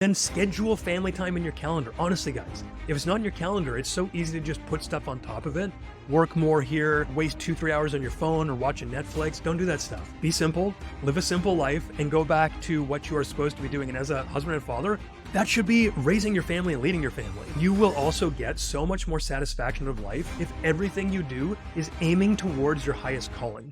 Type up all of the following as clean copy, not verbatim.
Then schedule family time in your calendar. Honestly, guys, if it's not in your calendar, it's so easy to just put stuff on top of it. Work more here, waste 2-3 hours on your phone or watching Netflix. Don't do that stuff. Be simple, live a simple life, and go back to what you are supposed to be doing. And as a husband and father, that should be raising your family and leading your family. You will also get so much more satisfaction of life if everything you do is aiming towards your highest calling.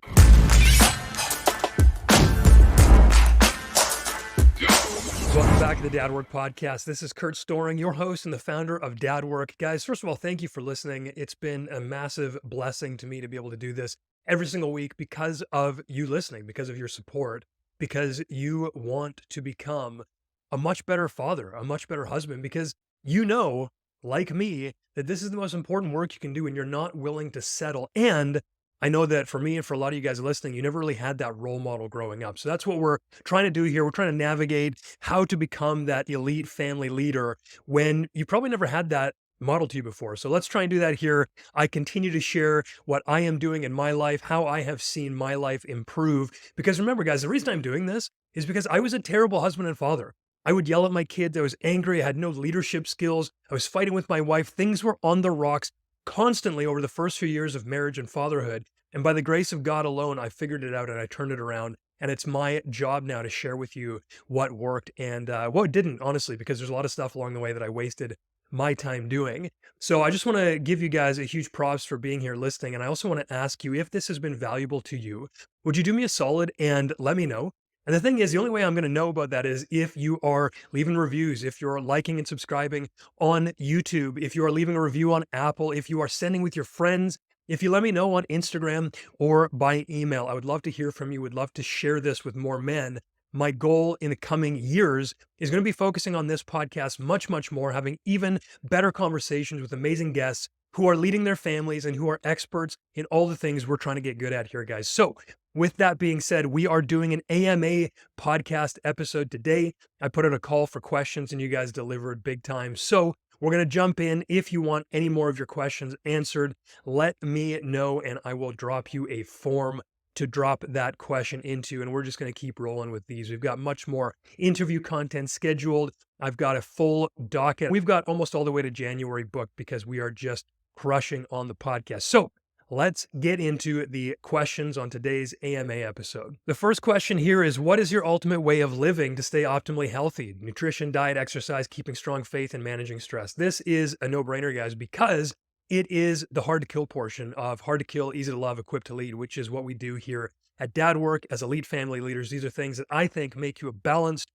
Welcome back to the Dad.Work Podcast. This is Curt Storring, your host and the founder of Dad.Work. Guys, first of all, thank you for listening. It's been a massive blessing to me to be able to do this every single week because of you listening, because of your support, because you want to become a much better father, a much better husband, because you know, like me, that this is the most important work you can do and you're not willing to settle. And I know that for me and for a lot of you guys listening, you never really had that role model growing up. So that's what we're trying to do here. We're trying to navigate how to become that elite family leader when you probably never had that model to you before. So let's try and do that here. I continue to share what I am doing in my life, how I have seen my life improve. Because remember, guys, the reason I'm doing this is because I was a terrible husband and father. I would yell at my kids. I was angry. I had no leadership skills. I was fighting with my wife. Things were on the rocks constantly over the first few years of marriage and fatherhood. And by the grace of God alone, I figured it out and I turned it around. And it's my job now to share with you what worked and what didn't, honestly, because there's a lot of stuff along the way that I wasted my time doing. So I just want to give you guys a huge props for being here listening. And I also want to ask you, if this has been valuable to you, would you do me a solid and let me know? And the thing is, the only way I'm going to know about that is if you are leaving reviews, if you're liking and subscribing on YouTube, if you are leaving a review on Apple, if you are sending with your friends, if you let me know on Instagram or by email. I would love to hear from you. Would love to share this with more men. My goal in the coming years is going to be focusing on this podcast much, much more, having even better conversations with amazing guests who are leading their families and who are experts in all the things we're trying to get good at here, guys. So with that being said, we are doing an AMA podcast episode today. I put out a call for questions and you guys delivered big time. So we're going to jump in. If you want any more of your questions answered, let me know and I will drop you a form to drop that question into. And we're just going to keep rolling with these. We've got much more interview content scheduled. I've got a full docket. We've got almost all the way to January booked because we are just crushing on the podcast. So let's get into the questions on today's AMA episode. The first question here is, what is your ultimate way of living to stay optimally healthy? Nutrition, diet, exercise, keeping strong faith, and managing stress. This is a no-brainer, guys, because it is the hard to kill portion of hard to kill, easy to love, equipped to lead, which is what we do here at Dad.Work as elite family leaders. These are things that I think make you a balanced,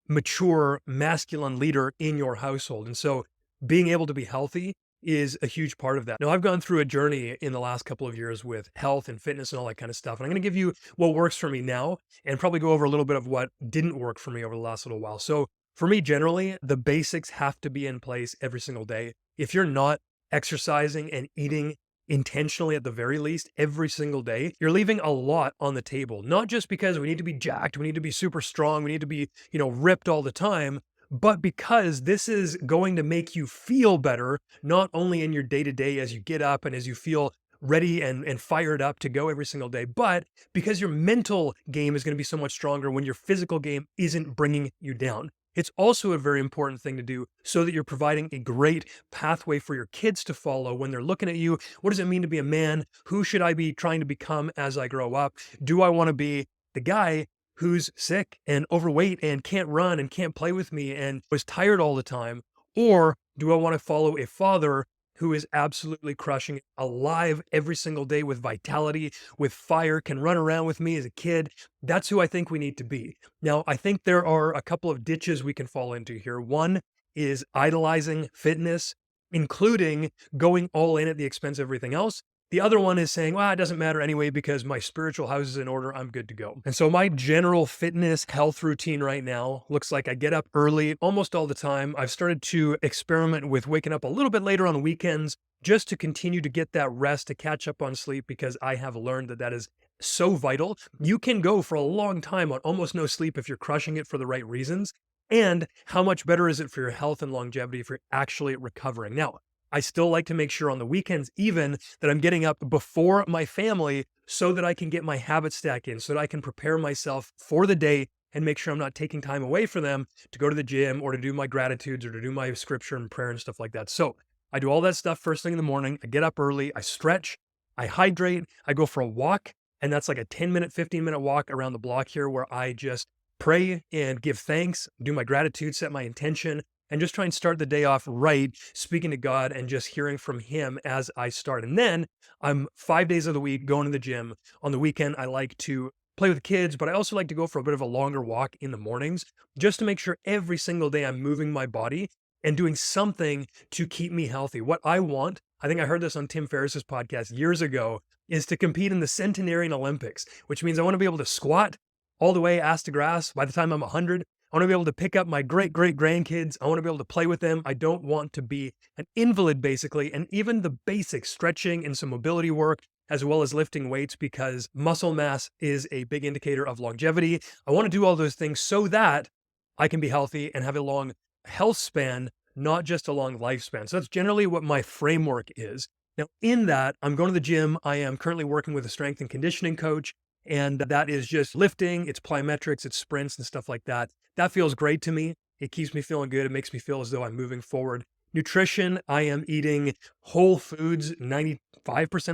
mature, masculine leader in your household. And so being able to be healthy is a huge part of that. Now, I've gone through a journey in the last couple of years with health and fitness and all that kind of stuff. And I'm going to give you what works for me now and probably go over a little bit of what didn't work for me over the last little while. So for me, generally, the basics have to be in place every single day. If you're not exercising and eating intentionally, at the very least, every single day, you're leaving a lot on the table. Not just because we need to be jacked, we need to be super strong, we need to be, ripped all the time, but because this is going to make you feel better, not only in your day-to-day as you get up and as you feel ready and fired up to go every single day, but because your mental game is going to be so much stronger when your physical game isn't bringing you down. It's also a very important thing to do so that you're providing a great pathway for your kids to follow when they're looking at you. What does it mean to be a man? Who should I be trying to become as I grow up? Do I want to be the guy who's sick and overweight and can't run and can't play with me and was tired all the time? Or do I want to follow a father who is absolutely crushing it, alive every single day with vitality, with fire, can run around with me as a kid? That's who I think we need to be. Now, I think there are a couple of ditches we can fall into here. One is idolizing fitness, including going all in at the expense of everything else. The other one is saying, well, it doesn't matter anyway because my spiritual house is in order, I'm good to go. And so my general fitness health routine right now looks like I get up early almost all the time. I've started to experiment with waking up a little bit later on weekends just to continue to get that rest, to catch up on sleep, because I have learned that that is so vital. You can go for a long time on almost no sleep if you're crushing it for the right reasons. And how much better is it for your health and longevity if you're actually recovering? Now, I still like to make sure on the weekends even that I'm getting up before my family so that I can get my habit stack in, so that I can prepare myself for the day and make sure I'm not taking time away from them to go to the gym or to do my gratitudes or to do my scripture and prayer and stuff like that. So I do all that stuff first thing in the morning. I get up early, I stretch, I hydrate, I go for a walk, and that's like a 10-minute, 15-minute walk around the block here where I just pray and give thanks, do my gratitude, set my intention, and just try and start the day off right, speaking to God and just hearing from Him as I start. And then I'm 5 days of the week going to the gym. On the weekend, I like to play with the kids, but I also like to go for a bit of a longer walk in the mornings just to make sure every single day I'm moving my body and doing something to keep me healthy. What I want, I think I heard this on Tim Ferriss's podcast years ago, is to compete in the Centenarian Olympics, which means I want to be able to squat all the way ass to grass by the time I'm 100. I want to be able to pick up my great-great-grandkids. I want to be able to play with them. I don't want to be an invalid, basically. And even the basic stretching and some mobility work, as well as lifting weights, because muscle mass is a big indicator of longevity. I want to do all those things so that I can be healthy and have a long health span, not just a long lifespan. So that's generally what my framework is. Now, in that, I'm going to the gym. I am currently working with a strength and conditioning coach, and that is just lifting, it's plyometrics, it's sprints and stuff like that. That feels great to me. It keeps me feeling good. It makes me feel as though I'm moving forward. Nutrition, I am eating whole foods 95%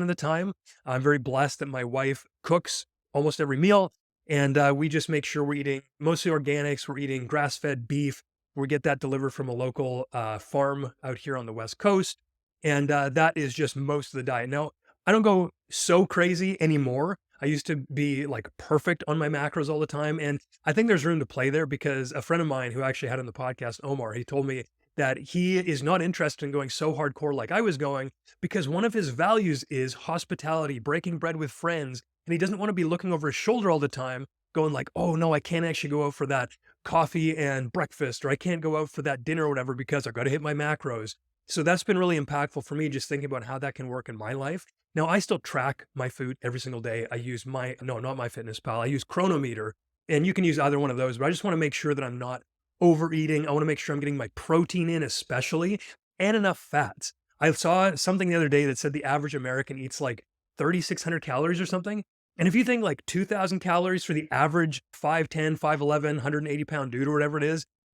of the time. I'm very blessed that my wife cooks almost every meal, and we just make sure we're eating mostly organics. We're eating grass-fed beef. We get that delivered from a local farm out here on the West Coast, and that is just most of the diet. Now, I don't go so crazy anymore. I used to be like perfect on my macros all the time. And I think there's room to play there because a friend of mine who actually had on the podcast, Omar, he told me that he is not interested in going so hardcore like I was going because one of his values is hospitality, breaking bread with friends. And he doesn't want to be looking over his shoulder all the time going like, oh no, I can't actually go out for that coffee and breakfast, or I can't go out for that dinner or whatever because I've got to hit my macros. So that's been really impactful for me, just thinking about how that can work in my life. Now, I still track my food every single day. I use no, not MyFitnessPal. I use Chronometer, and you can use either one of those, but I just want to make sure that I'm not overeating. I want to make sure I'm getting my protein in, especially, and enough fats. I saw something the other day that said the average American eats like 3,600 calories or something. And if you think like 2,000 calories for the average 5'10", 5'11", 180-pound dude or whatever it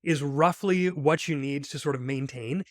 is roughly what you need to sort of maintain.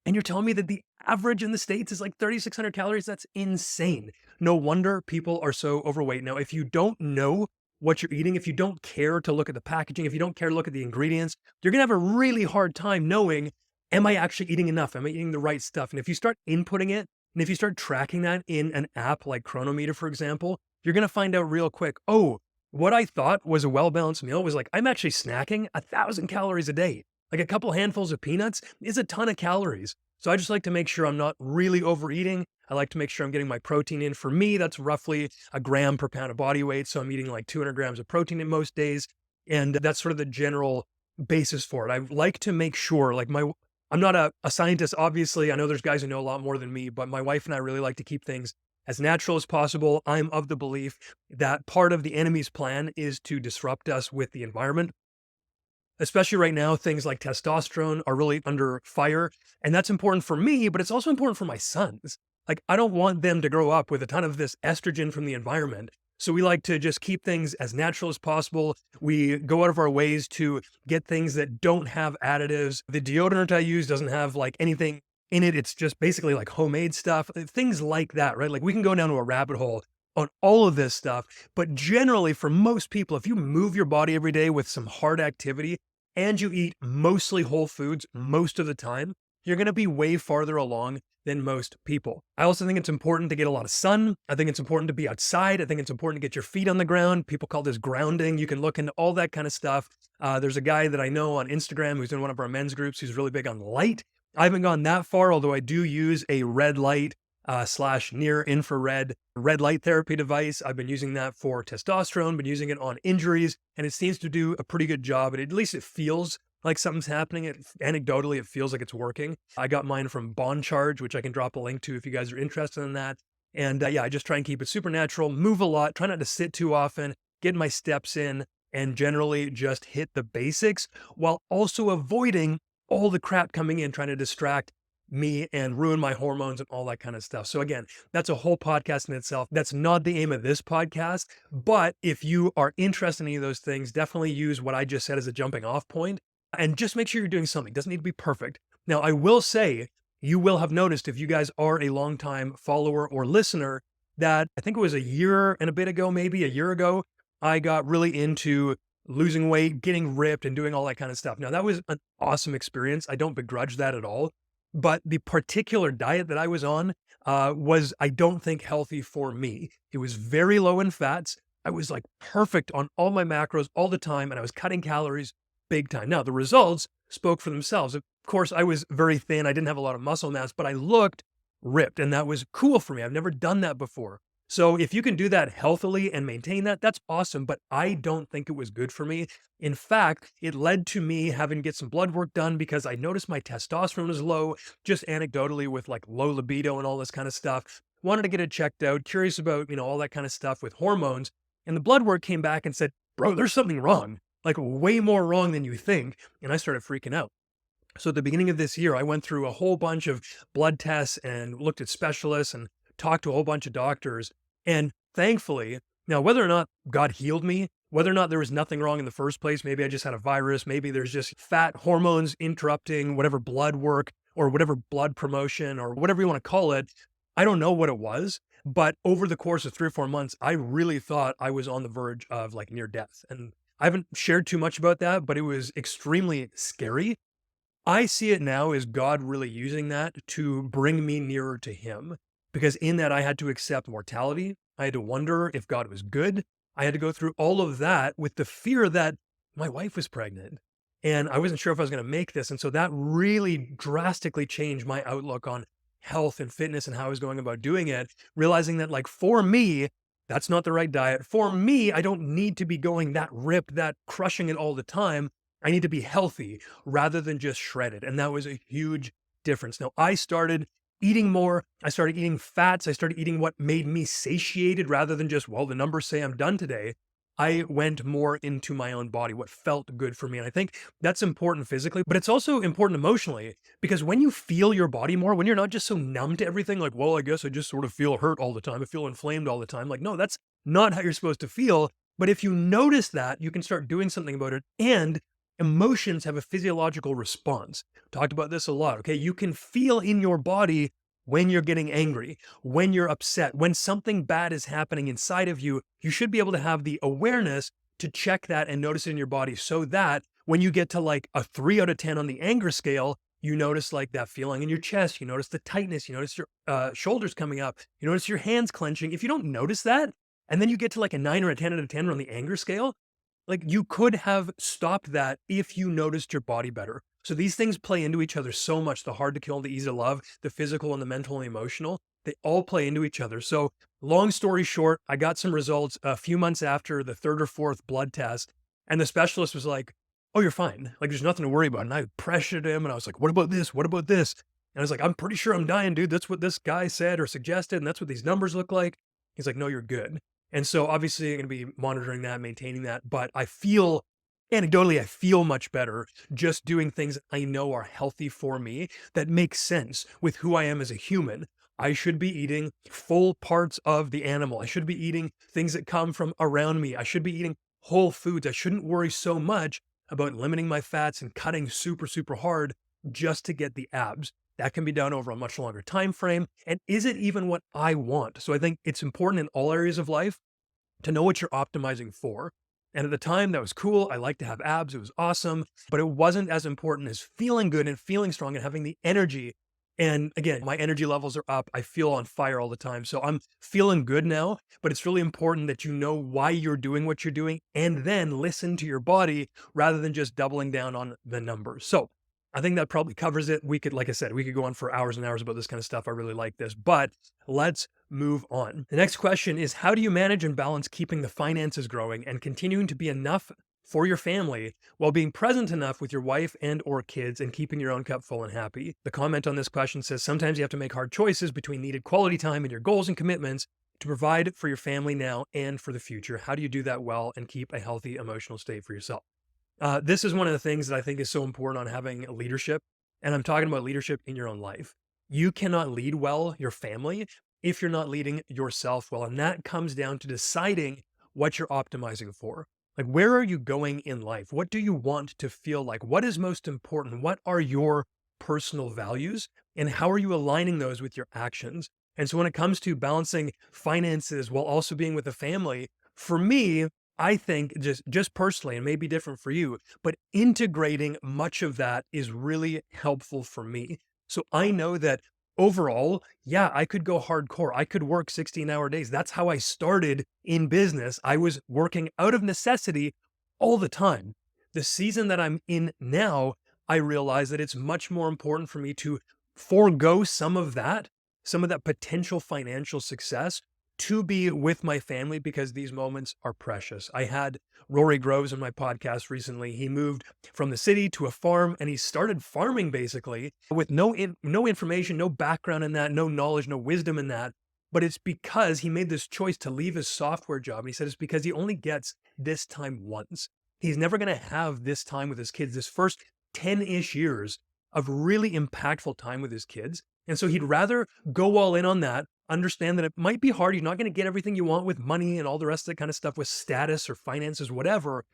And you're telling me that the average in the States is like 3,600 calories? That's insane. No wonder people are so overweight. Now, if you don't know what you're eating, if you don't care to look at the packaging, if you don't care to look at the ingredients, you're going to have a really hard time knowing, am I actually eating enough? Am I eating the right stuff? And if you start inputting it, and if you start tracking that in an app like Chronometer, for example, you're going to find out real quick, oh, what I thought was a well-balanced meal was like, I'm actually snacking 1,000 calories a day. Like a couple handfuls of peanuts is a ton of calories. So I just like to make sure I'm not really overeating. I like to make sure I'm getting my protein in. For me, that's roughly a gram per pound of body weight. So I'm eating like 200 grams of protein in most days. And that's sort of the general basis for it. I like to make sure, like I'm not a scientist, obviously. I know there's guys who know a lot more than me, but my wife and I really like to keep things as natural as possible. I'm of the belief that part of the enemy's plan is to disrupt us with the environment. Especially right now, things like testosterone are really under fire. And that's important for me, but it's also important for my sons. Like, I don't want them to grow up with a ton of this estrogen from the environment. So we like to just keep things as natural as possible. We go out of our ways to get things that don't have additives. The deodorant I use doesn't have like anything in it. It's just basically like homemade stuff, things like that, right? Like we can go down to a rabbit hole on all of this stuff. But generally, for most people, if you move your body every day with some hard activity, and you eat mostly whole foods most of the time, you're going to be way farther along than most people. I also think it's important to get a lot of sun. I think it's important to be outside. I think it's important to get your feet on the ground. People call this grounding. You can look into all that kind of stuff. There's a guy that I know on Instagram who's in one of our men's groups who's really big on light. I haven't gone that far, although I do use a red light / near infrared red light therapy device. I've been using that for testosterone, been using it on injuries, and it seems to do a pretty good job. But at least it feels like something's happening. Anecdotally, it feels like it's working. I got mine from Bond Charge, which I can drop a link to if you guys are interested in that. And yeah, I just try and keep it super natural, move a lot, try not to sit too often, get my steps in, and generally just hit the basics while also avoiding all the crap coming in, trying to distract me and ruin my hormones and all that kind of stuff. So again, that's a whole podcast in itself. That's not the aim of this podcast. But if you are interested in any of those things, definitely use what I just said as a jumping off point and just make sure you're doing something. It doesn't need to be perfect. Now, I will say, you will have noticed if you guys are a longtime follower or listener that I think it was a year and a bit ago, maybe a year ago, I got really into losing weight, getting ripped, and doing all that kind of stuff. Now, that was an awesome experience. I don't begrudge that at all. But the particular diet that I was on was, I don't think, healthy for me. It was very low in fats. I was like perfect on all my macros all the time, and I was cutting calories big time. Now, the results spoke for themselves. Of course, I was very thin. I didn't have a lot of muscle mass, but I looked ripped, and that was cool for me. I've never done that before. So if you can do that healthily and maintain that, that's awesome. But I don't think it was good for me. In fact, it led to me having to get some blood work done because I noticed my testosterone was low, just anecdotally with like low libido and all this kind of stuff. Wanted to get it checked out, curious about, all that kind of stuff with hormones. And the blood work came back and said, bro, there's something wrong, like way more wrong than you think. And I started freaking out. So at the beginning of this year, I went through a whole bunch of blood tests and looked at specialists and talked to a whole bunch of doctors. And thankfully, now, whether or not God healed me, whether or not there was nothing wrong in the first place, maybe I just had a virus, maybe there's just fat hormones interrupting whatever blood work or whatever blood promotion or whatever you want to call it. I don't know what it was, but over the course of 3 or 4 months, I really thought I was on the verge of like near death. And I haven't shared too much about that, but it was extremely scary. I see it now as God really using that to bring me nearer to Him. Because in that, I had to accept mortality. I had to wonder if God was good. I had to go through all of that with the fear that my wife was pregnant and I wasn't sure if I was going to make this. And so that really drastically changed my outlook on health and fitness and how I was going about doing it, realizing that, like, for me, that's not the right diet. For me, I don't need to be going that ripped, that crushing it all the time. I need to be healthy rather than just shredded. And that was a huge difference. Now, I started eating more. I started eating fats. I started eating what made me satiated rather than just, well, the numbers say I'm done today. I went more into my own body, what felt good for me. And I think that's important physically, but it's also important emotionally, because when you feel your body more, when you're not just so numb to everything, like, well, I guess I just sort of feel hurt all the time. I feel inflamed all the time. Like, no, that's not how you're supposed to feel. But if you notice that, you can start doing something about it. And emotions have a physiological response. Talked about this a lot. Okay. You can feel in your body when you're getting angry, when you're upset, when something bad is happening inside of you. You should be able to have the awareness to check that and notice it in your body, so that when you get to like a 3 out of 10 on the anger scale, you notice like that feeling in your chest, you notice the tightness, you notice your shoulders coming up, you notice your hands clenching. If you don't notice that, and then you get to like a 9 or a 10 out of 10 on the anger scale, like, you could have stopped that if you noticed your body better. So these things play into each other so much. The hard to kill, the easy to love, the physical and the mental and the emotional, they all play into each other. So long story short, I got some results a few months after the third or fourth blood test. And the specialist was like, oh, you're fine. Like, there's nothing to worry about. And I pressured him and I was like, what about this? What about this? And I was like, I'm pretty sure I'm dying, dude. That's what this guy said or suggested. And that's what these numbers look like. He's like, no, you're good. And so obviously I'm going to be monitoring that, maintaining that. But I feel, anecdotally, I feel much better just doing things I know are healthy for me, that make sense with who I am as a human. I should be eating full parts of the animal. I should be eating things that come from around me. I should be eating whole foods. I shouldn't worry so much about limiting my fats and cutting super, super hard just to get the abs. That can be done over a much longer time frame. And is it even what I want? So I think it's important in all areas of life to know what you're optimizing for. And at the time, that was cool. I liked to have abs. It was awesome. But it wasn't as important as feeling good and feeling strong and having the energy. And again, my energy levels are up. I feel on fire all the time. So I'm feeling good now, but it's really important that you know why you're doing what you're doing and then listen to your body rather than just doubling down on the numbers. So I think that probably covers it. We could, like I said, we could go on for hours and hours about this kind of stuff. I really like this, but let's move on. The next question is, how do you manage and balance keeping the finances growing and continuing to be enough for your family while being present enough with your wife and or kids and keeping your own cup full and happy? The comment on this question says, sometimes you have to make hard choices between needed quality time and your goals and commitments to provide for your family now and for the future. How do you do that well and keep a healthy emotional state for yourself? This is one of the things that I think is so important on having leadership. And I'm talking about leadership in your own life. You cannot lead well your family if you're not leading yourself well. And that comes down to deciding what you're optimizing for. Like, where are you going in life? What do you want to feel like? What is most important? What are your personal values? And how are you aligning those with your actions? And so when it comes to balancing finances while also being with the family, for me, I think just personally, and maybe different for you, but integrating much of that is really helpful for me. So I know that overall, yeah, I could go hardcore. I could work 16-hour days. That's how I started in business. I was working out of necessity all the time. The season that I'm in now, I realize that it's much more important for me to forego some of that potential financial success to be with my family because these moments are precious. I had Rory Groves on my podcast recently. He moved from the city to a farm and he started farming basically with no information, no background in that, no knowledge, no wisdom in that. But it's because he made this choice to leave his software job. And he said it's because he only gets this time once. He's never going to have this time with his kids, this first 10-ish years of really impactful time with his kids. And so he'd rather go all in on that, understand that it might be hard. You're not going to get everything you want with money and all the rest of that kind of stuff with status or finances, whatever.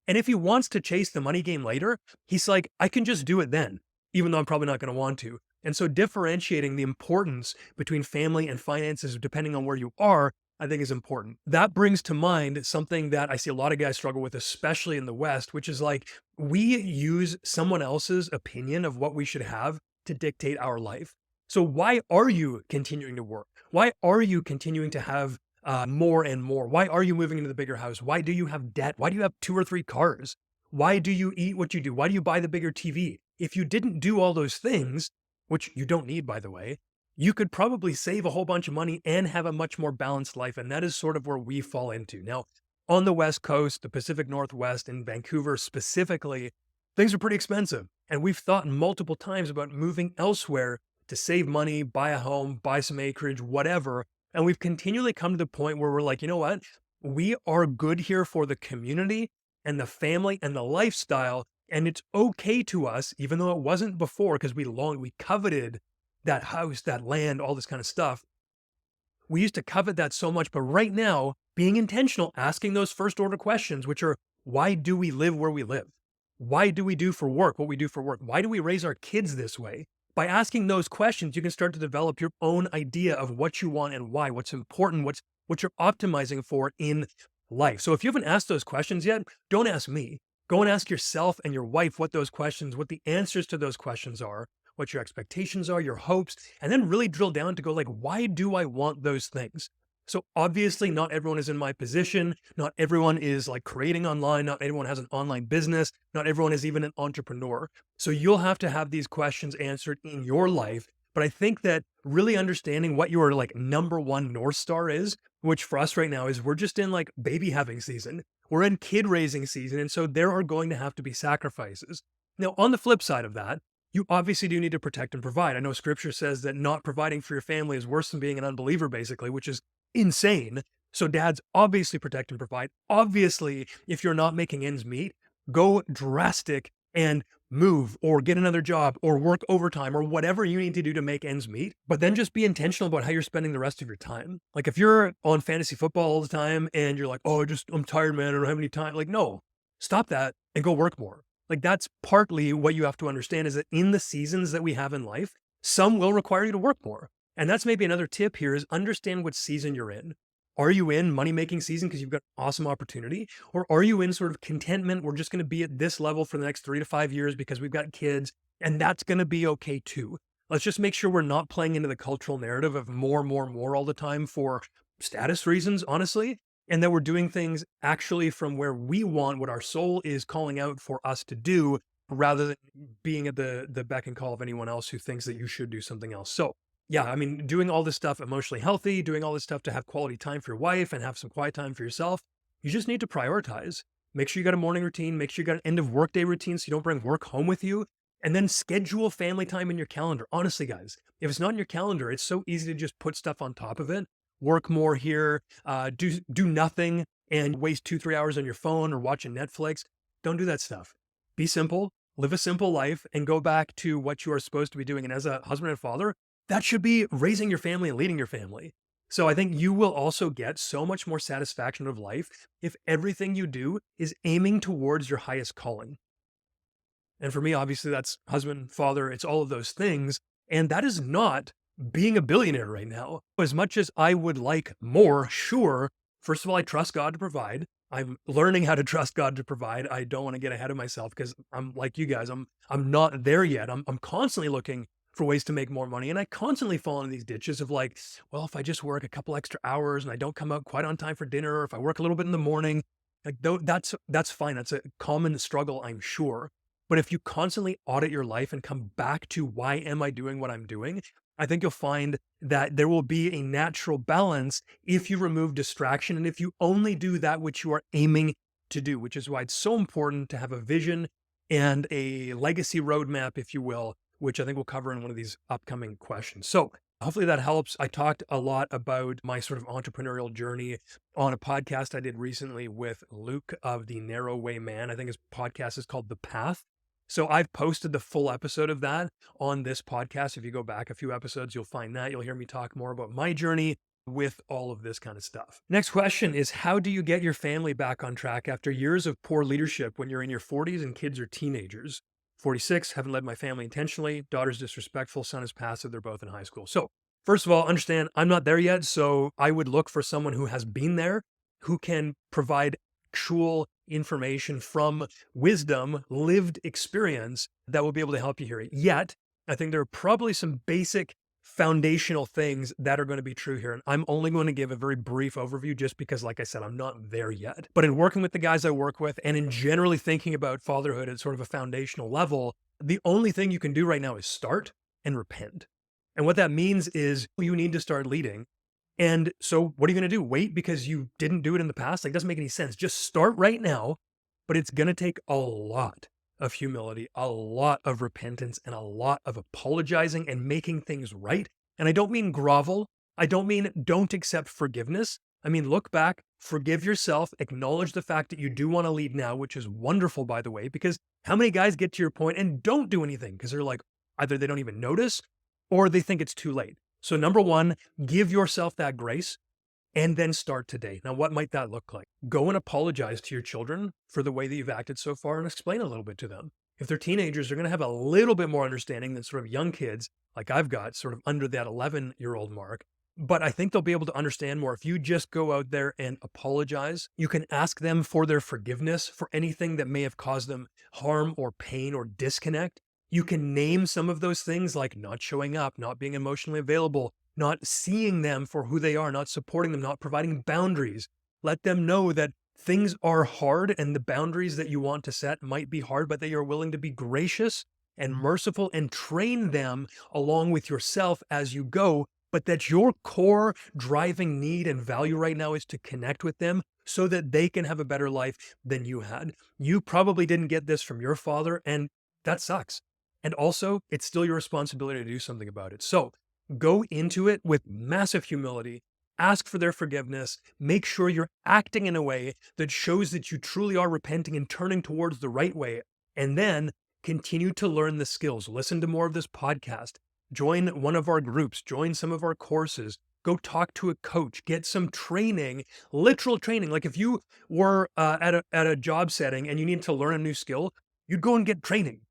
And if he wants to chase the money game later, he's like, I can just do it then, even though I'm probably not going to want to. And so differentiating the importance between family and finances, depending on where you are, I think is important. That brings to mind something that I see a lot of guys struggle with, especially in the West, which is like we use someone else's opinion of what we should have to dictate our life. So why are you continuing to work? Why are you continuing to have more and more? Why are you moving into the bigger house? Why do you have debt? Why do you have 2 or 3 cars? Why do you eat what you do? Why do you buy the bigger TV? If you didn't do all those things, which you don't need, by the way, you could probably save a whole bunch of money and have a much more balanced life. And that is sort of where we fall into. Now, on the West Coast, the Pacific Northwest, and Vancouver specifically, things are pretty expensive. And we've thought multiple times about moving elsewhere to save money, buy a home, buy some acreage, whatever. And we've continually come to the point where we're like, you know what? We are good here for the community and the family and the lifestyle. And it's okay to us, even though it wasn't before, because we coveted that house, that land, all this kind of stuff. We used to covet that so much. But right now, being intentional, asking those first order questions, which are, why do we live where we live? Why do we do for work what we do for work? Why do we raise our kids this way? By asking those questions, you can start to develop your own idea of what you want and why, what's important, what you're optimizing for in life. So if you haven't asked those questions yet, don't ask me. Go and ask yourself and your wife what those questions, what the answers to those questions are, what your expectations are, your hopes, and then really drill down to go like, why do I want those things? So obviously not everyone is in my position. Not everyone is like creating online. Not everyone has an online business. Not everyone is even an entrepreneur. So you'll have to have these questions answered in your life. But I think that really understanding what your like number one North Star is, which for us right now is we're just in like baby having season. We're in kid raising season. And so there are going to have to be sacrifices. Now, on the flip side of that, you obviously do need to protect and provide. I know scripture says that not providing for your family is worse than being an unbeliever, basically, which is insane. So dads obviously protect and provide. Obviously, if you're not making ends meet, go drastic and move or get another job or work overtime or whatever you need to do to make ends meet. But then just be intentional about how you're spending the rest of your time. Like if you're on fantasy football all the time and you're like, oh, I'm tired, man. I don't have any time. Like, no, stop that and go work more. Like that's partly what you have to understand is that in the seasons that we have in life, some will require you to work more. And that's maybe another tip here is understand what season you're in. Are you in money-making season because you've got awesome opportunity? Or are you in sort of contentment? We're just going to be at this level for the next 3 to 5 years because we've got kids and that's going to be okay too. Let's just make sure we're not playing into the cultural narrative of more all the time for status reasons, honestly. And that we're doing things actually from where we want what our soul is calling out for us to do rather than being at the beck and call of anyone else who thinks that you should do something else. So yeah, I mean, doing all this stuff emotionally healthy, doing all this stuff to have quality time for your wife and have some quiet time for yourself, you just need to prioritize. Make sure you got a morning routine, make sure you got an end of workday routine so you don't bring work home with you, and then schedule family time in your calendar. Honestly, guys, if it's not in your calendar, it's so easy to just put stuff on top of it. Work more here, do nothing and waste 2-3 hours on your phone or watching Netflix. Don't do that stuff. Be simple, live a simple life, and go back to what you are supposed to be doing. And as a husband and father, that should be raising your family and leading your family. So I think you will also get so much more satisfaction of life if everything you do is aiming towards your highest calling. And for me, obviously, that's husband, father, it's all of those things. And that is not being a billionaire right now. As much as I would like more, sure. First of all, I trust God to provide. I'm learning how to trust God to provide. I don't want to get ahead of myself because I'm like you guys. I'm not there yet. I'm constantly looking for ways to make more money. And I constantly fall into these ditches of like, well, if I just work a couple extra hours and I don't come out quite on time for dinner, or if I work a little bit in the morning, like that's fine. That's a common struggle, I'm sure. But if you constantly audit your life and come back to why am I doing what I'm doing, I think you'll find that there will be a natural balance if you remove distraction and if you only do that which you are aiming to do, which is why it's so important to have a vision and a legacy roadmap, if you will, which I think we'll cover in one of these upcoming questions. So hopefully that helps. I talked a lot about my sort of entrepreneurial journey on a podcast I did recently with Luke of the Narrow Way Man. I think his podcast is called The Path. So I've posted the full episode of that on this podcast. If you go back a few episodes, you'll find that. You'll hear me talk more about my journey with all of this kind of stuff. Next question is, how do you get your family back on track after years of poor leadership when you're in your 40s and kids are teenagers? 46, haven't led my family intentionally. Daughter's disrespectful, son is passive. They're both in high school. So first of all, understand I'm not there yet. So I would look for someone who has been there, who can provide actual information from wisdom, lived experience that will be able to help you here. Yet, I think there are probably some basic foundational things that are going to be true here. And I'm only going to give a very brief overview just because, like I said, I'm not there yet. But in working with the guys I work with and in generally thinking about fatherhood at sort of a foundational level, the only thing you can do right now is start and repent. And what that means is you need to start leading. And so what are you going to do? Wait because you didn't do it in the past? Like, it doesn't make any sense. Just start right now, but it's going to take a lot of humility, a lot of repentance, and a lot of apologizing and making things right. And I don't mean grovel. I don't mean don't accept forgiveness. I mean, look back, forgive yourself, acknowledge the fact that you do want to lead now, which is wonderful, by the way, because how many guys get to your point and don't do anything because they're like, either they don't even notice or they think it's too late. So number one, give yourself that grace and then start today. Now, what might that look like? Go and apologize to your children for the way that you've acted so far and explain a little bit to them. If they're teenagers, they're going to have a little bit more understanding than sort of young kids like I've got, sort of under that 11-year-old mark. But I think they'll be able to understand more if you just go out there and apologize. You can ask them for their forgiveness for anything that may have caused them harm or pain or disconnect. You can name some of those things like not showing up, not being emotionally available, not seeing them for who they are, not supporting them, not providing boundaries. Let them know that things are hard and the boundaries that you want to set might be hard, but that you're willing to be gracious and merciful and train them along with yourself as you go, but that your core driving need and value right now is to connect with them so that they can have a better life than you had. You probably didn't get this from your father, and that sucks. And also, it's still your responsibility to do something about it. So go into it with massive humility, ask for their forgiveness, make sure you're acting in a way that shows that you truly are repenting and turning towards the right way. And then continue to learn the skills. Listen to more of this podcast. Join one of our groups, join some of our courses, go talk to a coach, get some training, literal training. Like if you were at a job setting and you need to learn a new skill, you'd go and get training.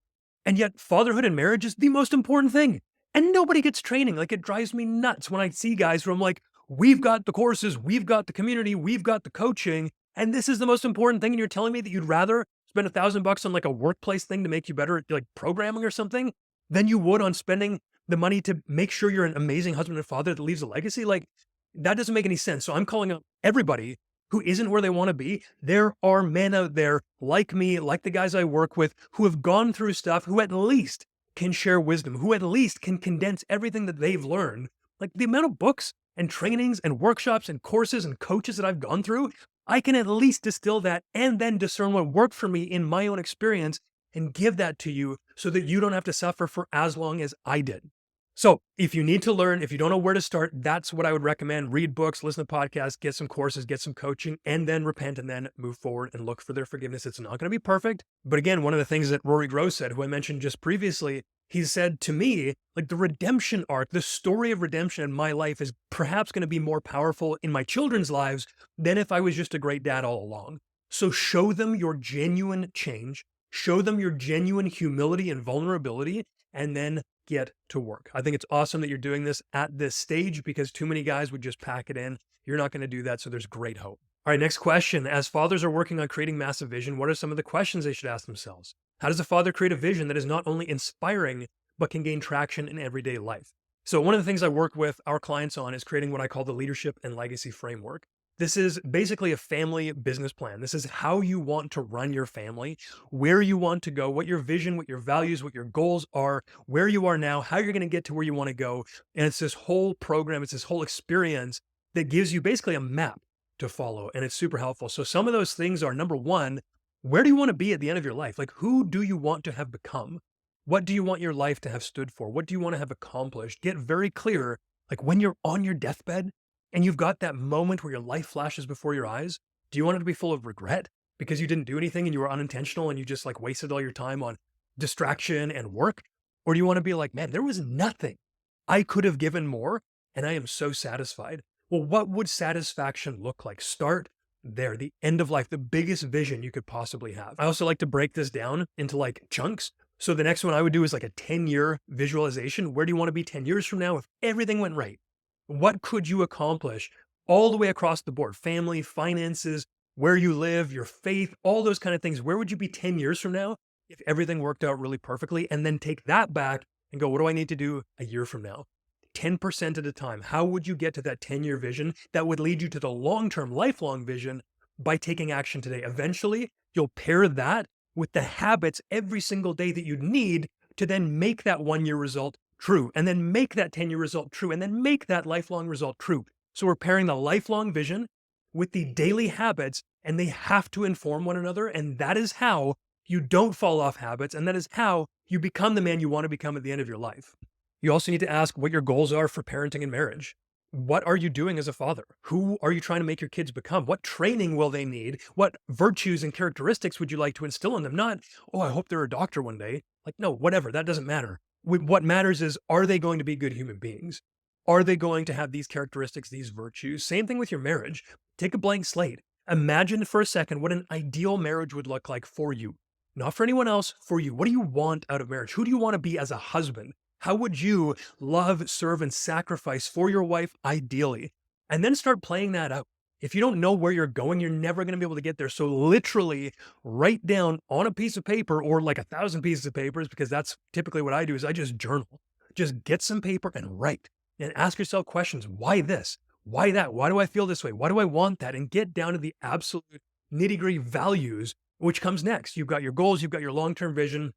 And yet fatherhood and marriage is the most important thing. And nobody gets training. Like, it drives me nuts when I see guys who I'm like, we've got the courses, we've got the community, we've got the coaching, and this is the most important thing. And you're telling me that you'd rather spend $1,000 on like a workplace thing to make you better at like programming or something than you would on spending the money to make sure you're an amazing husband and father that leaves a legacy. Like, that doesn't make any sense. So I'm calling out everybody who isn't where they want to be. There are men out there like me, like the guys I work with, who have gone through stuff, who at least can share wisdom, who at least can condense everything that they've learned. Like the amount of books and trainings and workshops and courses and coaches that I've gone through, I can at least distill that and then discern what worked for me in my own experience and give that to you so that you don't have to suffer for as long as I did. So if you need to learn, if you don't know where to start, that's what I would recommend. Read books, listen to podcasts, get some courses, get some coaching, and then repent and then move forward and look for their forgiveness. It's not going to be perfect. But again, one of the things that Rory Gross said, who I mentioned just previously, He said to me, like, the redemption arc, the story of redemption in my life is perhaps going to be more powerful in my children's lives than if I was just a great dad all along. So show them your genuine change, show them your genuine humility and vulnerability, and then get to work. I think it's awesome that you're doing this at this stage because too many guys would just pack it in. You're not going to do that. So there's great hope. All right, next question. As fathers are working on creating massive vision, what are some of the questions they should ask themselves? How does a father create a vision that is not only inspiring, but can gain traction in everyday life? So one of the things I work with our clients on is creating what I call the leadership and legacy framework. This is basically a family business plan. This is how you want to run your family, where you want to go, what your vision, what your values, what your goals are, where you are now, how you're going to get to where you want to go. And it's this whole program, it's this whole experience that gives you basically a map to follow. And it's super helpful. So some of those things are, number one, where do you want to be at the end of your life? Like, who do you want to have become? What do you want your life to have stood for? What do you want to have accomplished? Get very clear, like when you're on your deathbed and you've got that moment where your life flashes before your eyes, do you want it to be full of regret because you didn't do anything and you were unintentional and you just like wasted all your time on distraction and work? Or do you want to be like, man, there was nothing. I could have given more and I am so satisfied. Well, what would satisfaction look like? Start there, the end of life, the biggest vision you could possibly have. I also like to break this down into like chunks. So the next one I would do is like a 10-year visualization. Where do you want to be 10 years from now if everything went right? What could you accomplish all the way across the board? Family, finances, where you live, your faith, all those kind of things. Where would you be 10 years from now if everything worked out really perfectly? And then take that back and go, what do I need to do a year from now? 10% at a time. How would you get to that 10-year vision that would lead you to the long-term, lifelong vision by taking action today? Eventually, you'll pair that with the habits every single day that you need to then make that 1-year result true, and then make that 10-year result true, and then make that lifelong result true. So we're pairing the lifelong vision with the daily habits, and they have to inform one another. And that is how you don't fall off habits. And that is how you become the man you want to become at the end of your life. You also need to ask what your goals are for parenting and marriage. What are you doing as a father? Who are you trying to make your kids become? What training will they need? What virtues and characteristics would you like to instill in them? Not, oh, I hope they're a doctor one day. Like, no, whatever. That doesn't matter. What matters is, are they going to be good human beings? Are they going to have these characteristics, these virtues? Same thing with your marriage. Take a blank slate. Imagine for a second what an ideal marriage would look like for you. Not for anyone else, for you. What do you want out of marriage? Who do you want to be as a husband? How would you love, serve, and sacrifice for your wife ideally? And then start playing that out. If you don't know where you're going, you're never going to be able to get there. So literally write down on a piece of paper, or like 1,000 pieces of papers, because that's typically what I do, is I just journal. Just get some paper and write and ask yourself questions. Why this? Why that? Why do I feel this way? Why do I want that? And get down to the absolute nitty-gritty values, which comes next. You've got your goals, you've got your long-term vision.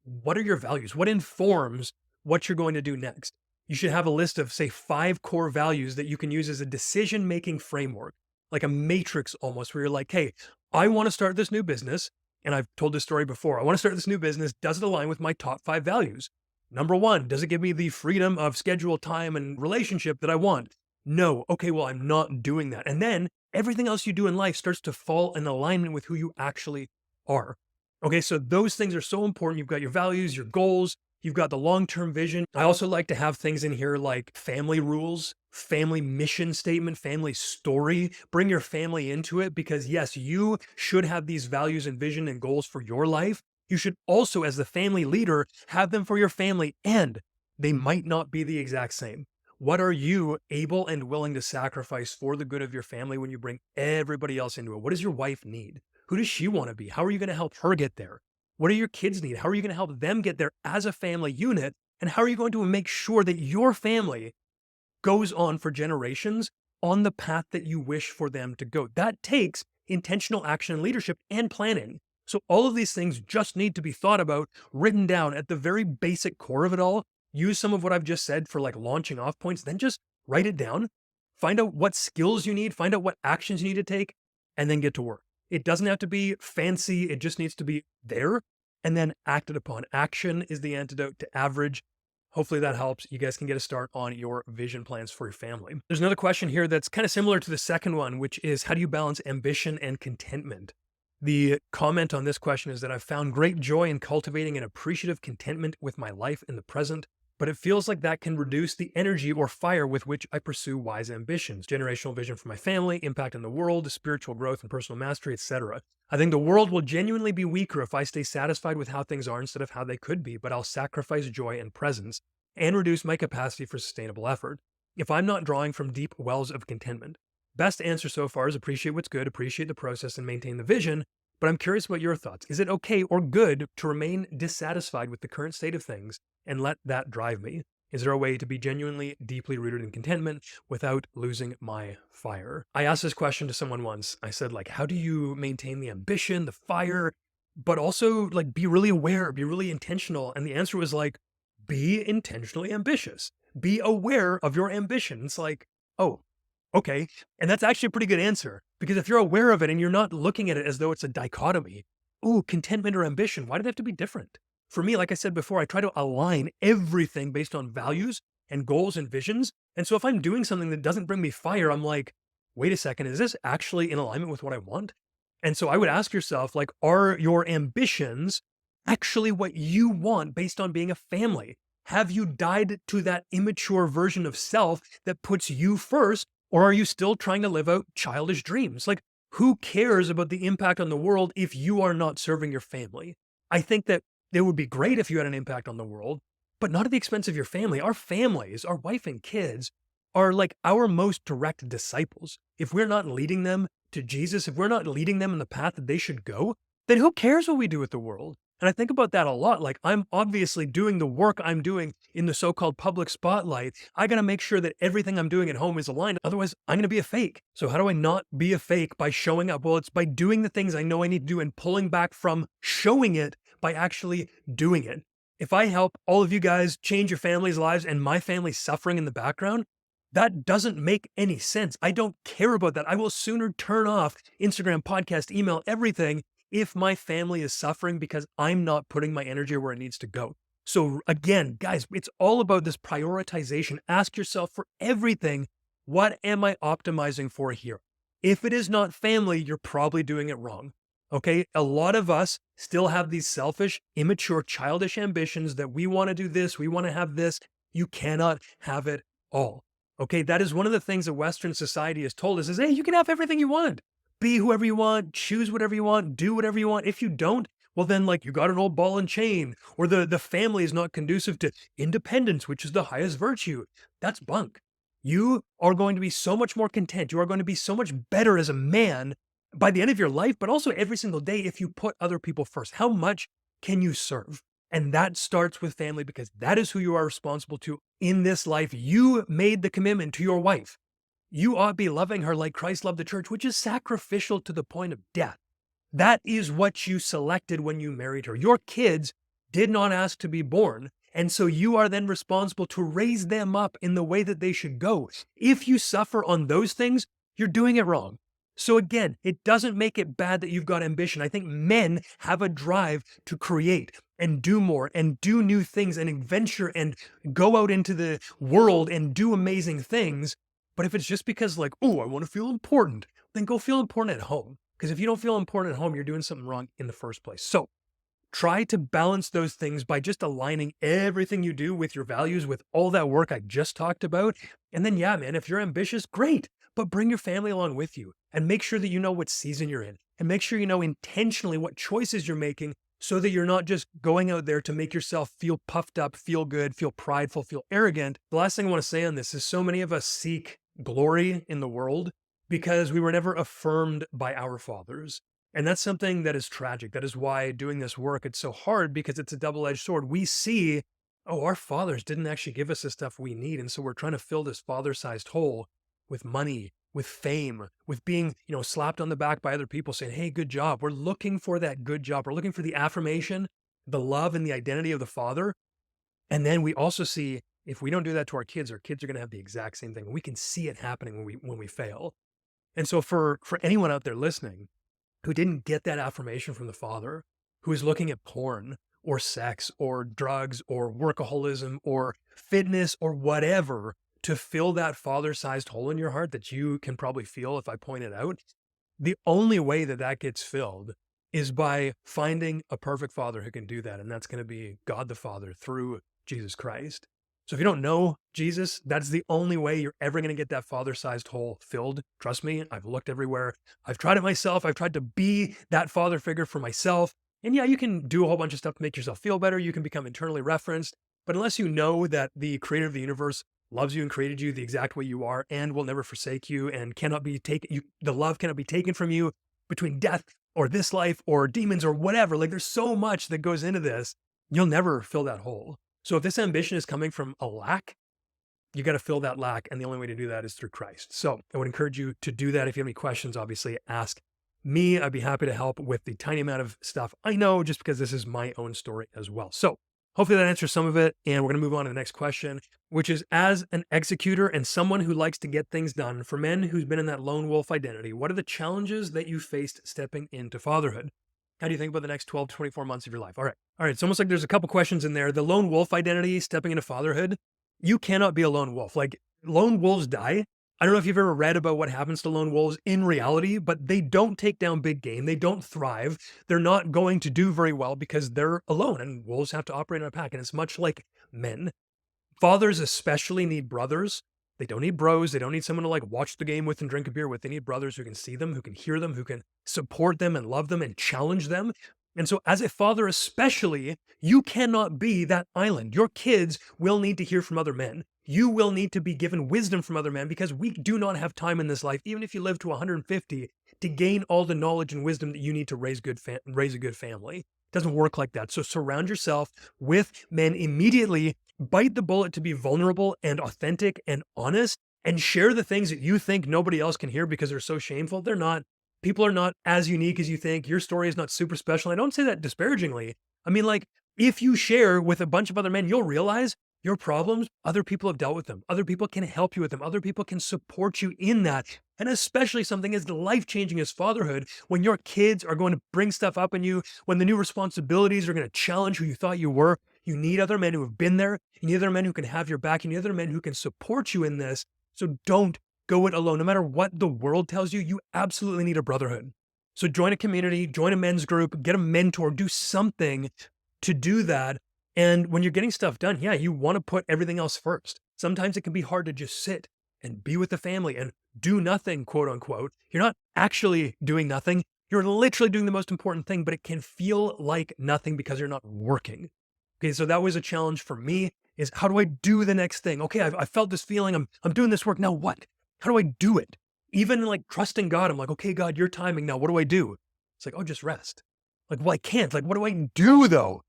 What are your values? What informs what you're going to do next? You should have a list of, say, 5 core values that you can use as a decision-making framework, like a matrix almost, where you're like, hey, I want to start this new business. And I've told this story before. I want to start this new business. Does it align with my top 5 values? Number 1, does it give me the freedom of schedule, time, and relationship that I want? No. Okay, well, I'm not doing that. And then everything else you do in life starts to fall in alignment with who you actually are. Okay, so those things are so important. You've got your values, your goals, you've got the long-term vision. I also like to have things in here like family rules, family mission statement, family story. Bring your family into it because yes, you should have these values and vision and goals for your life. You should also, as the family leader, have them for your family, and they might not be the exact same. What are you able and willing to sacrifice for the good of your family when you bring everybody else into it? What does your wife need? Who does she want to be? How are you going to help her get there? What do your kids need? How are you going to help them get there as a family unit? And how are you going to make sure that your family goes on for generations on the path that you wish for them to go? That takes intentional action and leadership and planning. So all of these things just need to be thought about, written down at the very basic core of it all. Use some of what I've just said for like launching off points, then just write it down, find out what skills you need, find out what actions you need to take, and then get to work. It doesn't have to be fancy. It just needs to be there and then acted upon. Action is the antidote to average. Hopefully that helps. You guys can get a start on your vision plans for your family. There's another question here that's kind of similar to the second one, which is how do you balance ambition and contentment? The comment on this question is that I've found great joy in cultivating an appreciative contentment with my life in the present, but it feels like that can reduce the energy or fire with which I pursue wise ambitions, generational vision for my family, impact on the world, spiritual growth and personal mastery, etc. I think the world will genuinely be weaker if I stay satisfied with how things are instead of how they could be, but I'll sacrifice joy and presence and reduce my capacity for sustainable effort if I'm not drawing from deep wells of contentment. Best answer so far is appreciate what's good, appreciate the process, and maintain the vision. But I'm curious about your thoughts. Is it okay or good to remain dissatisfied with the current state of things and let that drive me? Is there a way to be genuinely deeply rooted in contentment without losing my fire? I asked this question to someone once. I said, like, how do you maintain the ambition, the fire, but also like be really aware, be really intentional? And the answer was like, be intentionally ambitious. Be aware of your ambition. It's like, oh, okay. And that's actually a pretty good answer, because if you're aware of it and you're not looking at it as though it's a dichotomy, ooh, contentment or ambition, why do they have to be different? For me, like I said before, I try to align everything based on values and goals and visions. And so if I'm doing something that doesn't bring me fire, I'm like, wait a second, is this actually in alignment with what I want? And so I would ask yourself, like, are your ambitions actually what you want based on being a family? Have you died to that immature version of self that puts you first? Or are you still trying to live out childish dreams? Like, who cares about the impact on the world if you are not serving your family? I think that it would be great if you had an impact on the world, but not at the expense of your family. Our families, our wife and kids, are like our most direct disciples. If we're not leading them to Jesus, if we're not leading them in the path that they should go, then who cares what we do with the world? And I think about that a lot. Like, I'm obviously doing the work I'm doing in the so-called public spotlight. I got to make sure that everything I'm doing at home is aligned. Otherwise, I'm going to be a fake. So how do I not be a fake by showing up? Well, it's by doing the things I know I need to do and pulling back from showing it by actually doing it. If I help all of you guys change your family's lives and my family's suffering in the background, that doesn't make any sense. I don't care about that. I will sooner turn off Instagram, podcast, email, everything if my family is suffering because I'm not putting my energy where it needs to go. So again, guys, it's all about this prioritization. Ask yourself for everything, what am I optimizing for here? If it is not family, you're probably doing it wrong. Okay, a lot of us still have these selfish, immature, childish ambitions that we want to do this, we want to have this. You cannot have it all. Okay, that is one of the things that Western society has told us is, hey, you can have everything you want. Be whoever you want, choose whatever you want, do whatever you want. If you don't, well then like you got an old ball and chain, or the family is not conducive to independence, which is the highest virtue. That's bunk. You are going to be so much more content. You are going to be so much better as a man by the end of your life, but also every single day if you put other people first. How much can you serve? And that starts with family because that is who you are responsible to in this life. You made the commitment to your wife. You ought to be loving her like Christ loved the church, which is sacrificial to the point of death. That is what you selected when you married her. Your kids did not ask to be born. And so you are then responsible to raise them up in the way that they should go. If you suffer on those things, you're doing it wrong. So again, it doesn't make it bad that you've got ambition. I think men have a drive to create and do more and do new things and adventure and go out into the world and do amazing things. But if it's just because like, oh, I want to feel important, then go feel important at home. Because if you don't feel important at home, you're doing something wrong in the first place. So try to balance those things by just aligning everything you do with your values, with all that work I just talked about. And then, yeah, man, if you're ambitious, great, but bring your family along with you and make sure that you know what season you're in and make sure you know intentionally what choices you're making so that you're not just going out there to make yourself feel puffed up, feel good, feel prideful, feel arrogant. The last thing I want to say on this is so many of us seek glory in the world because we were never affirmed by our fathers. And that's something that is tragic. That is why doing this work, it's so hard because it's a double-edged sword. We see, oh, our fathers didn't actually give us the stuff we need. And so we're trying to fill this father-sized hole with money, with fame, with being, slapped on the back by other people saying, hey, good job. We're looking for that good job. We're looking for the affirmation, the love and the identity of the father. And then we also see if we don't do that to our kids are going to have the exact same thing. We can see it happening when we fail. And so for anyone out there listening who didn't get that affirmation from the father, who is looking at porn or sex or drugs or workaholism or fitness or whatever to fill that father-sized hole in your heart that you can probably feel if I point it out, the only way that that gets filled is by finding a perfect father who can do that. And that's going to be God the Father through Jesus Christ. So if you don't know Jesus, that's the only way you're ever going to get that father-sized hole filled. Trust me, I've looked everywhere. I've tried it myself. I've tried to be that father figure for myself. And yeah, you can do a whole bunch of stuff to make yourself feel better. You can become internally referenced. But unless you know that the creator of the universe loves you and created you the exact way you are and will never forsake you and cannot be taken, the love cannot be taken from you between death or this life or demons or whatever. Like there's so much that goes into this. You'll never fill that hole. So if this ambition is coming from a lack, you got to fill that lack. And the only way to do that is through Christ. So I would encourage you to do that. If you have any questions, obviously ask me. I'd be happy to help with the tiny amount of stuff I know, just because this is my own story as well. So hopefully that answers some of it. And we're going to move on to the next question, which is, as an executor and someone who likes to get things done, for men who's been in that lone wolf identity, what are the challenges that you faced stepping into fatherhood? How do you think about the next 12 to 24 months of your life? All right. It's almost like there's a couple questions in there. The lone wolf identity, stepping into fatherhood, you cannot be a lone wolf. Like lone wolves die. I don't know if you've ever read about what happens to lone wolves in reality, but they don't take down big game. They don't thrive. They're not going to do very well because they're alone, and wolves have to operate in a pack. And it's much like men. Fathers especially need brothers. They don't need bros. They don't need someone to like watch the game with and drink a beer with. They need brothers who can see them, who can hear them, who can support them and love them and challenge them. And so as a father especially, you cannot be that island. Your kids will need to hear from other men. You will need to be given wisdom from other men, because we do not have time in this life, even if you live to 150, to gain all the knowledge and wisdom that you need to raise a good family. It doesn't work like that. So surround yourself with men immediately. Bite the bullet to be vulnerable and authentic and honest, and share the things that you think nobody else can hear because they're so shameful. They're not. People are not as unique as you think. Your story is not super special. I don't say that disparagingly. I mean, like, if you share with a bunch of other men, you'll realize your problems, other people have dealt with them. Other people can help you with them. Other people can support you in that. And especially something as life-changing as fatherhood, when your kids are going to bring stuff up in you, when the new responsibilities are going to challenge who you thought you were, you need other men who have been there. You need other men who can have your back. You need other men who can support you in this. So don't go it alone. No matter what the world tells you, you absolutely need a brotherhood. So join a community, join a men's group, get a mentor, do something to do that. And when you're getting stuff done, yeah, you want to put everything else first. Sometimes it can be hard to just sit and be with the family and do nothing, quote unquote. You're not actually doing nothing. You're literally doing the most important thing, but it can feel like nothing because you're not working. Okay, so that was a challenge for me, is how do I do the next thing? Okay, I felt this feeling. I'm doing this work. Now what? How do I do it? Even like trusting God, I'm like, okay, God, your timing. Now what do I do? It's like, oh, just rest. Like, well, I can't. Like, what do I do though?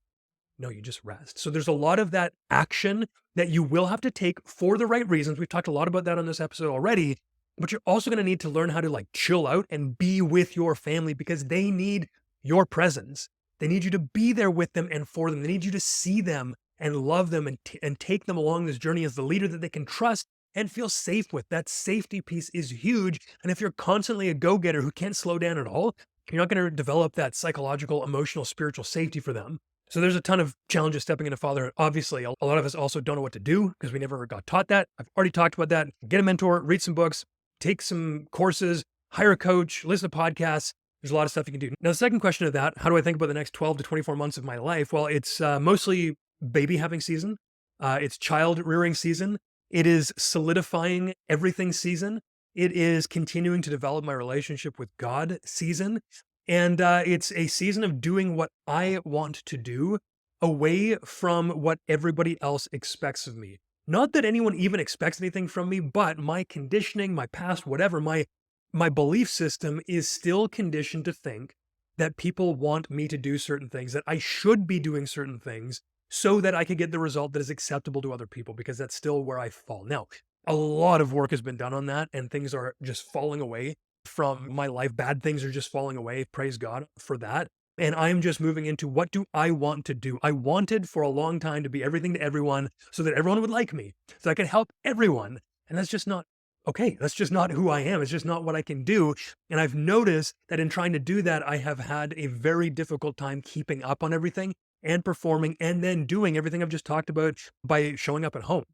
No, you just rest. So there's a lot of that action that you will have to take for the right reasons. We've talked a lot about that on this episode already, but you're also going to need to learn how to like chill out and be with your family, because they need your presence. They need you to be there with them and for them. They need you to see them and love them and take them along this journey as the leader that they can trust and feel safe with. That safety piece is huge. And if you're constantly a go-getter who can't slow down at all, you're not going to develop that psychological, emotional, spiritual safety for them. So there's a ton of challenges stepping into fatherhood. Obviously, a lot of us also don't know what to do because we never got taught that. I've already talked about that. Get a mentor, read some books, take some courses, hire a coach, listen to podcasts. There's a lot of stuff you can do. Now, the second question of that, how do I think about the next 12 to 24 months of my life? Well, it's mostly baby having season. It's child rearing season. It is solidifying everything season. It is continuing to develop my relationship with God season. And it's a season of doing what I want to do away from what everybody else expects of me. Not that anyone even expects anything from me, but my conditioning, my past, whatever, my belief system is still conditioned to think that people want me to do certain things, that I should be doing certain things so that I could get the result that is acceptable to other people, because that's still where I fall. Now, a lot of work has been done on that, and things are just falling away from my life. Bad things are just falling away. Praise God for that. And I'm just moving into, what do I want to do? I wanted for a long time to be everything to everyone so that everyone would like me, so I could help everyone. And that's just not okay. That's just not who I am. It's just not what I can do. And I've noticed that in trying to do that, I have had a very difficult time keeping up on everything and performing and then doing everything I've just talked about by showing up at home.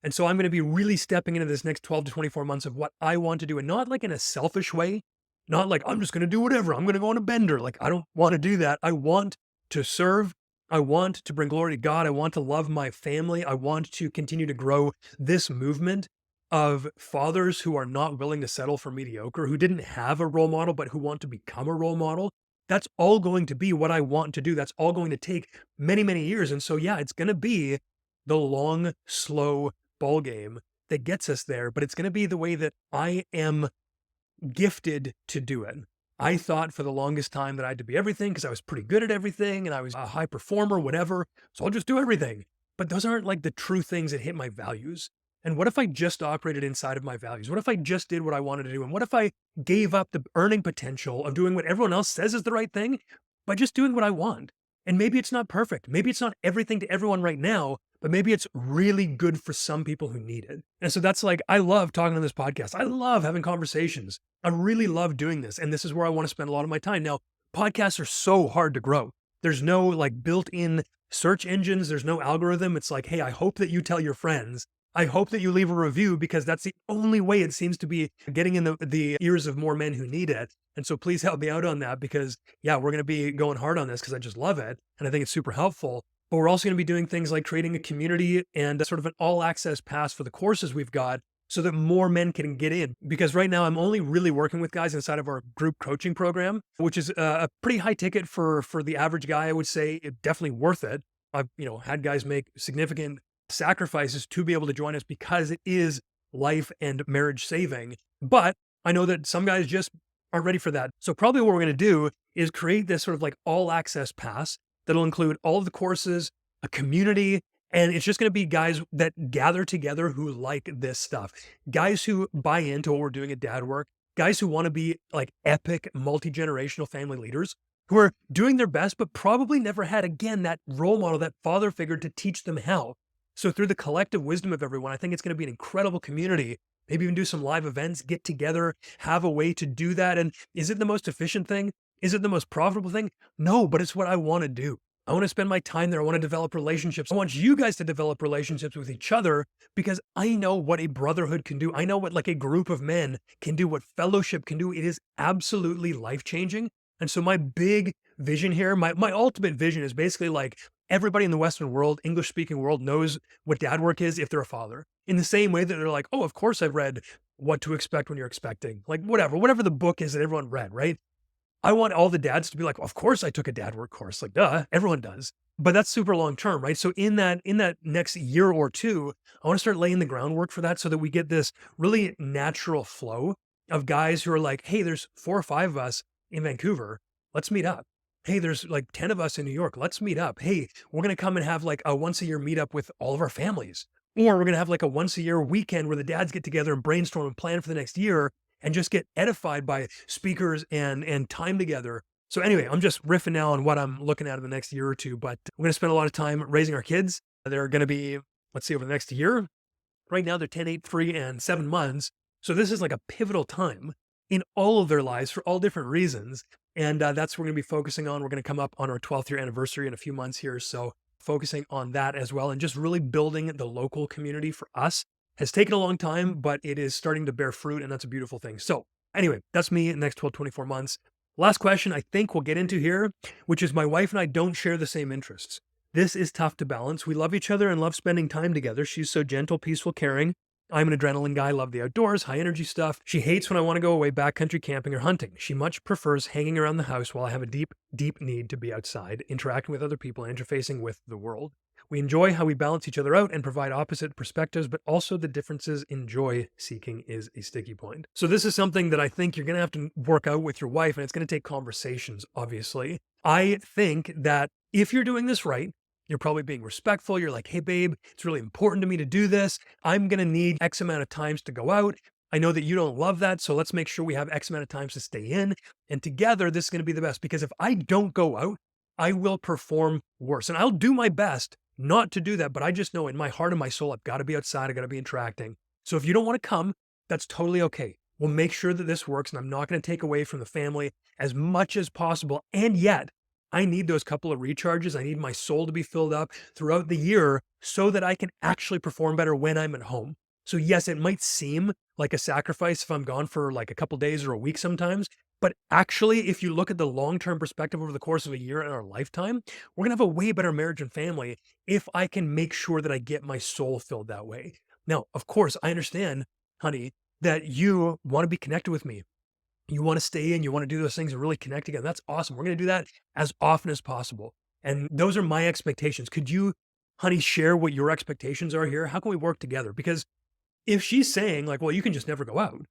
And so I'm going to be really stepping into this next 12 to 24 months of what I want to do, and not like in a selfish way, Not like, I'm just going to do whatever. I'm going to go on a bender. Like, I don't want to do that. I want to serve. I want to bring glory to God. I want to love my family. I want to continue to grow this movement of fathers who are not willing to settle for mediocre, who didn't have a role model, but who want to become a role model. That's all going to be what I want to do. That's all going to take many, many years. And so, yeah, it's going to be the long, slow ball game that gets us there, but it's going to be the way that I am gifted to do it. I thought for the longest time that I had to be everything because I was pretty good at everything and I was a high performer, whatever. So I'll just do everything. But those aren't like the true things that hit my values. And what if I just operated inside of my values? What if I just did what I wanted to do? And what if I gave up the earning potential of doing what everyone else says is the right thing by just doing what I want? And maybe it's not perfect. Maybe it's not everything to everyone right now, but maybe it's really good for some people who need it. And so that's like, I love talking on this podcast. I love having conversations. I really love doing this. And this is where I want to spend a lot of my time. Now, podcasts are so hard to grow. There's no like built-in search engines. There's no algorithm. It's like, hey, I hope that you tell your friends. I hope that you leave a review because that's the only way it seems to be getting in the ears of more men who need it. And so please help me out on that because, yeah, we're going to be going hard on this because I just love it. And I think it's super helpful. But we're also going to be doing things like creating a community and sort of an all access pass for the courses we've got so that more men can get in. Because right now I'm only really working with guys inside of our group coaching program, which is a pretty high ticket for the average guy. I would say it's definitely worth it. I've, had guys make significant sacrifices to be able to join us because it is life and marriage saving. But I know that some guys just aren't ready for that. So probably what we're going to do is create this sort of like all access pass that'll include all of the courses, a community, and it's just going to be guys that gather together who like this stuff. Guys who buy into what we're doing at Dad Work, guys who want to be like epic multi-generational family leaders who are doing their best, but probably never had, again, that role model, that father figure to teach them how. So through the collective wisdom of everyone, I think it's going to be an incredible community. Maybe even do some live events, get together, have a way to do that. And is it the most efficient thing? Is it the most profitable thing? No, but it's what I want to do. I want to spend my time there. I want to develop relationships. I want you guys to develop relationships with each other because I know what a brotherhood can do. I know what like a group of men can do, what fellowship can do. It is absolutely life-changing. And so my big vision here, my ultimate vision is basically like everybody in the Western world, English-speaking world knows what dad work is if they're a father. In the same way that they're like, oh, of course I've read What to Expect When You're Expecting. Like whatever the book is that everyone read, right? I want all the dads to be like, of course I took a dad work course. Like, duh, everyone does. But that's super long term, right? So in that next year or two, I want to start laying the groundwork for that so that we get this really natural flow of guys who are like, hey, there's 4 or 5 of us in Vancouver. Let's meet up. Hey, there's like 10 of us in New York. Let's meet up. Hey, we're going to come and have like a once a year meetup with all of our families. Or we're going to have like a once a year weekend where the dads get together and brainstorm and plan for the next year and just get edified by speakers and time together. So anyway, I'm just riffing now on what I'm looking at in the next year or two, but we're going to spend a lot of time raising our kids. They're going to be, let's see, over the next year. Right now they're 10, 8, 3, and 7 months. So this is like a pivotal time in all of their lives for all different reasons. And that's what we're going to be focusing on. We're going to come up on our 12th year anniversary in a few months here. So focusing on that as well and just really building the local community for us has taken a long time, but it is starting to bear fruit, and that's a beautiful thing. So anyway, that's me in the next 12, 24 months. Last question I think we'll get into here, which is my wife and I don't share the same interests. This is tough to balance. We love each other and love spending time together. She's so gentle, peaceful, caring. I'm an adrenaline guy, love the outdoors, high energy stuff. She hates when I want to go away backcountry camping or hunting. She much prefers hanging around the house while I have a deep, deep need to be outside, interacting with other people and interfacing with the world. We enjoy how we balance each other out and provide opposite perspectives, but also the differences in joy seeking is a sticky point. So this is something that I think you're going to have to work out with your wife, and it's going to take conversations, obviously. I think that if you're doing this right, you're probably being respectful. You're like, hey, babe, it's really important to me to do this. I'm going to need X amount of times to go out. I know that you don't love that, so let's make sure we have X amount of times to stay in. And together, this is going to be the best, because if I don't go out, I will perform worse. And I'll do my best not to do that, but I just know in my heart and my soul, I've got to be outside. I've got to be interacting. So if you don't want to come, that's totally okay. We'll make sure that this works, and I'm not going to take away from the family as much as possible. And yet, I need those couple of recharges. I need my soul to be filled up throughout the year so that I can actually perform better when I'm at home. So yes, it might seem like a sacrifice if I'm gone for like a couple days or a week sometimes, But actually, if you look at the long-term perspective over the course of a year in our lifetime, we're gonna have a way better marriage and family if I can make sure that I get my soul filled that way. Now, of course, I understand, honey, that you want to be connected with me. You want to stay and you want to do those things and really connect again. That's awesome. We're going to do that as often as possible. And those are my expectations. Could you, honey, share what your expectations are here? How can we work together? Because if she's saying, like, well, you can just never go out.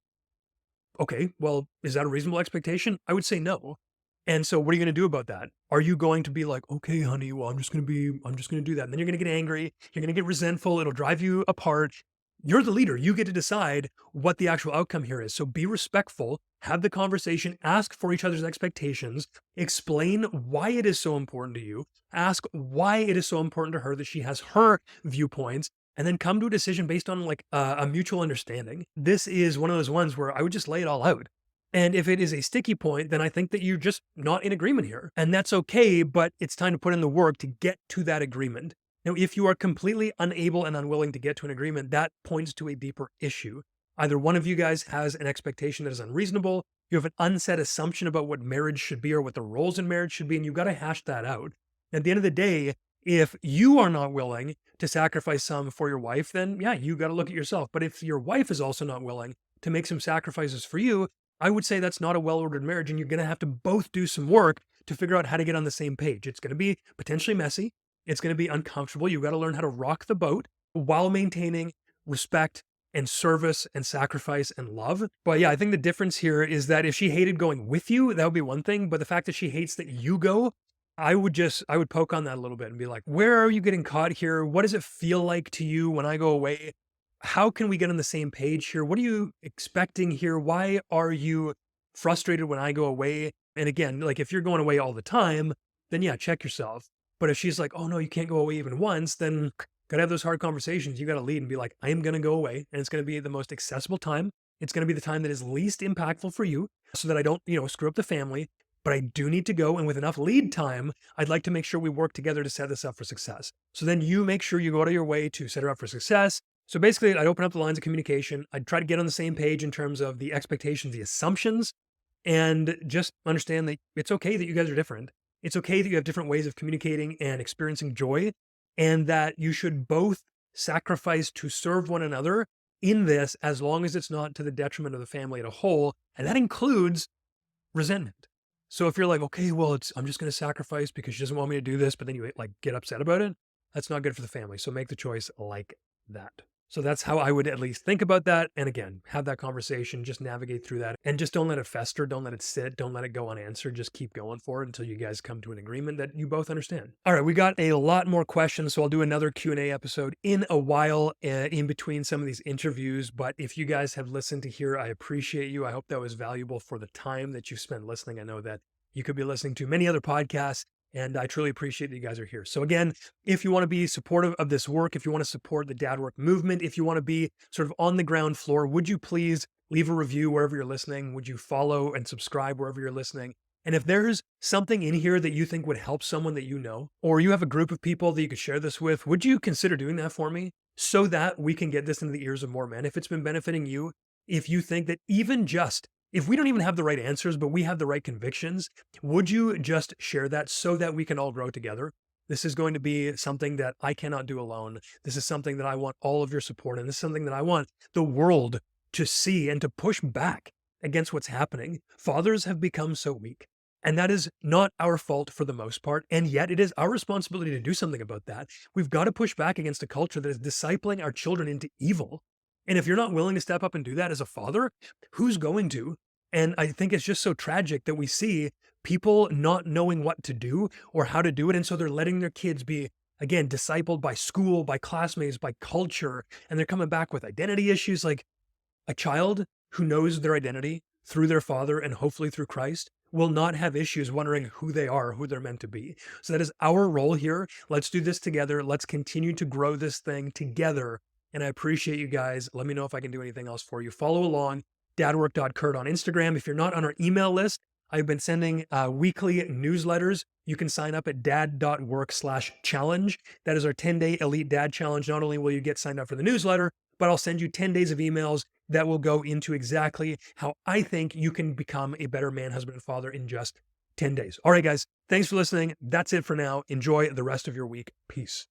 Okay, well, is that a reasonable expectation? I would say no. And so what are you going to do about that? Are you going to be like, okay, honey, well, I'm just going to do that. And then you're going to get angry. You're going to get resentful. It'll drive you apart. You're the leader. You get to decide what the actual outcome here is. So be respectful, have the conversation, ask for each other's expectations, explain why it is so important to you, ask why it is so important to her that she has her viewpoints, and then come to a decision based on like a mutual understanding. This is one of those ones where I would just lay it all out. And if it is a sticky point, then I think that you're just not in agreement here. And that's okay, but it's time to put in the work to get to that agreement. Now, if you are completely unable and unwilling to get to an agreement, that points to a deeper issue. Either one of you guys has an expectation that is unreasonable, you have an unset assumption about what marriage should be or what the roles in marriage should be, and you've got to hash that out. At the end of the day, if you are not willing to sacrifice some for your wife, then yeah, you got to look at yourself. But if your wife is also not willing to make some sacrifices for you, I would say that's not a well-ordered marriage, and you're going to have to both do some work to figure out how to get on the same page. It's going to be potentially messy. It's going to be uncomfortable. You've got to learn how to rock the boat while maintaining respect and service and sacrifice and love. But yeah, I think the difference here is that if she hated going with you, that would be one thing. But the fact that she hates that you go, I would poke on that a little bit and be like, where are you getting caught here? What does it feel like to you when I go away? How can we get on the same page here? What are you expecting here? Why are you frustrated when I go away? And again, like if you're going away all the time, then yeah, check yourself. But if she's like, oh no, you can't go away even once, then gotta have those hard conversations. You gotta lead and be like, I am gonna go away, and it's gonna be the most accessible time. It's gonna be the time that is least impactful for you so that I don't, screw up the family. But I do need to go. And with enough lead time, I'd like to make sure we work together to set this up for success. So then you make sure you go out of your way to set her up for success. So basically, I'd open up the lines of communication. I'd try to get on the same page in terms of the expectations, the assumptions, and just understand that it's okay that you guys are different. It's okay that you have different ways of communicating and experiencing joy, and that you should both sacrifice to serve one another in this as long as it's not to the detriment of the family as a whole. And that includes resentment. So if you're like, okay, well, I'm just going to sacrifice because she doesn't want me to do this, but then you like get upset about it, that's not good for the family. So make the choice like that. So that's how I would at least think about that. And again, have that conversation, just navigate through that, and just don't let it fester. Don't let it sit. Don't let it go unanswered. Just keep going for it until you guys come to an agreement that you both understand. All right, we got a lot more questions, so I'll do another Q&A episode in a while in between some of these interviews. But if you guys have listened to here, I appreciate you. I hope that was valuable for the time that you spent listening. I know that you could be listening to many other podcasts, and I truly appreciate that you guys are here. So again, if you want to be supportive of this work, if you want to support the Dad.Work movement, if you want to be sort of on the ground floor, would you please leave a review wherever you're listening? Would you follow and subscribe wherever you're listening? And if there's something in here that you think would help someone that you know, or you have a group of people that you could share this with, would you consider doing that for me so that we can get this into the ears of more men? If it's been benefiting you, if you think that even just if we don't even have the right answers, but we have the right convictions, would you just share that so that we can all grow together? This is going to be something that I cannot do alone. This is something that I want all of your support. And this is something that I want the world to see and to push back against what's happening. Fathers have become so weak. And that is not our fault for the most part. And yet it is our responsibility to do something about that. We've got to push back against a culture that is discipling our children into evil. And if you're not willing to step up and do that as a father, who's going to? And I think it's just so tragic that we see people not knowing what to do or how to do it. And so they're letting their kids be, again, discipled by school, by classmates, by culture. And they're coming back with identity issues. Like a child who knows their identity through their father and hopefully through Christ will not have issues wondering who they are, who they're meant to be. So that is our role here. Let's do this together. Let's continue to grow this thing together. And I appreciate you guys. Let me know if I can do anything else for you. Follow along, Dad.Work.Curt on Instagram. If you're not on our email list, I've been sending weekly newsletters. You can sign up at dad.work/challenge. That is our 10-day Elite Dad Challenge. Not only will you get signed up for the newsletter, but I'll send you 10 days of emails that will go into exactly how I think you can become a better man, husband, and father in just 10 days. All right, guys, thanks for listening. That's it for now. Enjoy the rest of your week. Peace.